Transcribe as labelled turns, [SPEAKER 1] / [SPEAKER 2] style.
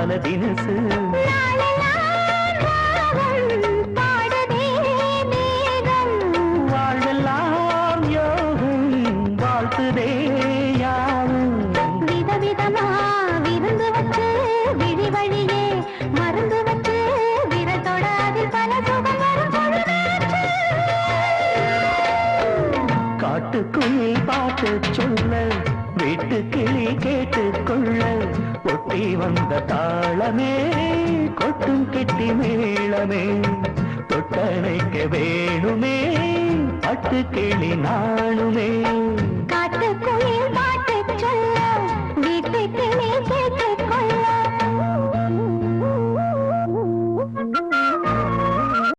[SPEAKER 1] பல தினசு வாழ்வெல்லாம் யோகம் வாழ்த்துதே யாரும்
[SPEAKER 2] விதவிதமா விருந்து வச்சு விழி வழியே மருந்து வச்சு விரத்தோட அதில் பல சுகம் வரும் பொழுதாச்சு.
[SPEAKER 1] காட்டுக்குயில் பாட்டு சொல்ல வீட்டு கிளி கேட்டுக்கொள்ள ஒட்டி வந்த தாளமே கொட்டும் கெட்டி மேளமே தொட்டணைக்க வேணுமே பட்டு கிளி நாணுமே
[SPEAKER 2] காட்டுக்குயில் பாட்டு சொல்ல வீட்டு கிளி